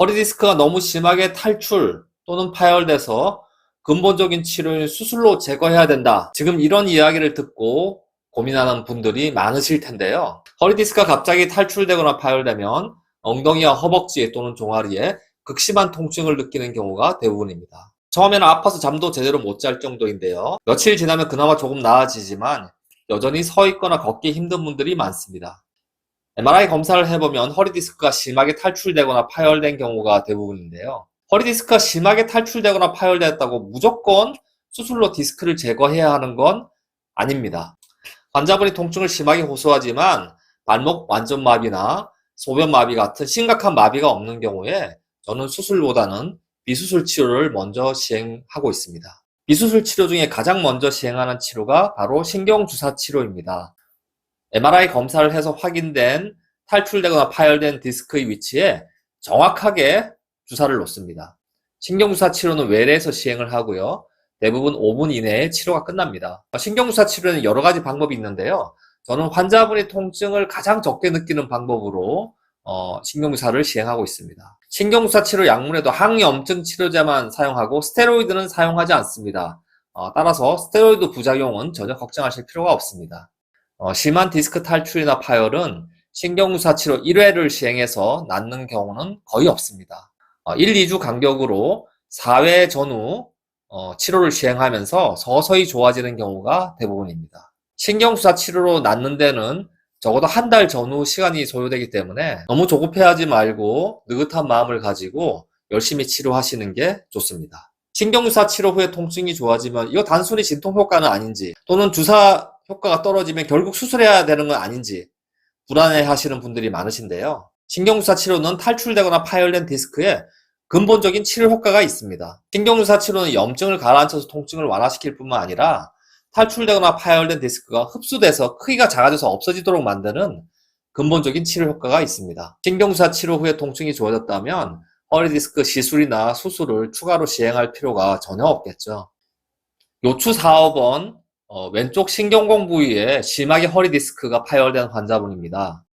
허리디스크가 너무 심하게 탈출 또는 파열돼서 근본적인 치료인 수술로 제거해야 된다. 지금 이런 이야기를 듣고 고민하는 분들이 많으실 텐데요. 허리디스크가 갑자기 탈출되거나 파열되면 엉덩이와 허벅지 또는 종아리에 극심한 통증을 느끼는 경우가 대부분입니다. 처음에는 아파서 잠도 제대로 못 잘 정도인데요. 며칠 지나면 그나마 조금 나아지지만 여전히 서 있거나 걷기 힘든 분들이 많습니다. MRI 검사를 해보면 허리디스크가 심하게 탈출되거나 파열된 경우가 대부분인데요. 허리디스크가 심하게 탈출되거나 파열되었다고 무조건 수술로 디스크를 제거해야 하는 건 아닙니다. 환자분이 통증을 심하게 호소하지만 발목 완전마비나 소변마비 같은 심각한 마비가 없는 경우에 저는 수술보다는 비수술 치료를 먼저 시행하고 있습니다. 비수술 치료 중에 가장 먼저 시행하는 치료가 바로 신경주사 치료입니다. MRI 검사를 해서 확인된 탈출되거나 파열된 디스크의 위치에 정확하게 주사를 놓습니다. 신경주사 치료는 외래에서 시행을 하고요. 대부분 5분 이내에 치료가 끝납니다. 신경주사 치료는 여러 가지 방법이 있는데요. 저는 환자분이 통증을 가장 적게 느끼는 방법으로 신경주사를 시행하고 있습니다. 신경주사 치료 약물에도 항염증 치료제만 사용하고 스테로이드는 사용하지 않습니다. 따라서 스테로이드 부작용은 전혀 걱정하실 필요가 없습니다. 심한 디스크 탈출이나 파열은 신경주사 치료 1회를 시행해서 낫는 경우는 거의 없습니다. 1, 2주 간격으로 4회 전후 치료를 시행하면서 서서히 좋아지는 경우가 대부분입니다. 신경주사 치료로 낫는 데는 적어도 한 달 전후 시간이 소요되기 때문에 너무 조급해하지 말고 느긋한 마음을 가지고 열심히 치료하시는 게 좋습니다. 신경주사 치료 후에 통증이 좋아지면 이거 단순히 진통 효과는 아닌지, 또는 주사 효과가 떨어지면 결국 수술해야 되는 건 아닌지 불안해 하시는 분들이 많으신데요. 신경주사 치료는 탈출되거나 파열된 디스크에 근본적인 치료 효과가 있습니다. 신경주사 치료는 염증을 가라앉혀서 통증을 완화시킬 뿐만 아니라 탈출되거나 파열된 디스크가 흡수돼서 크기가 작아져서 없어지도록 만드는 근본적인 치료 효과가 있습니다. 신경주사 치료 후에 통증이 좋아졌다면 허리디스크 시술이나 수술을 추가로 시행할 필요가 전혀 없겠죠. 요추 4호번 왼쪽 신경공 부위에 심하게 허리디스크가 파열된 환자분입니다.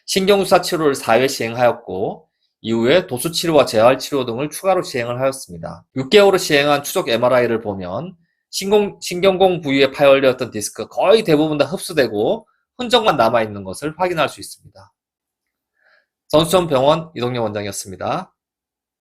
신경주사 치료를 4회 시행하였고 이후에 도수치료와 재활치료 등을 추가로 시행을 하였습니다. 6개월을 시행한 추적 MRI를 보면 신경공 부위에 파열되었던 디스크가 거의 대부분 다 흡수되고 흔적만 남아있는 것을 확인할 수 있습니다. 선수촌병원 이동영 원장이었습니다.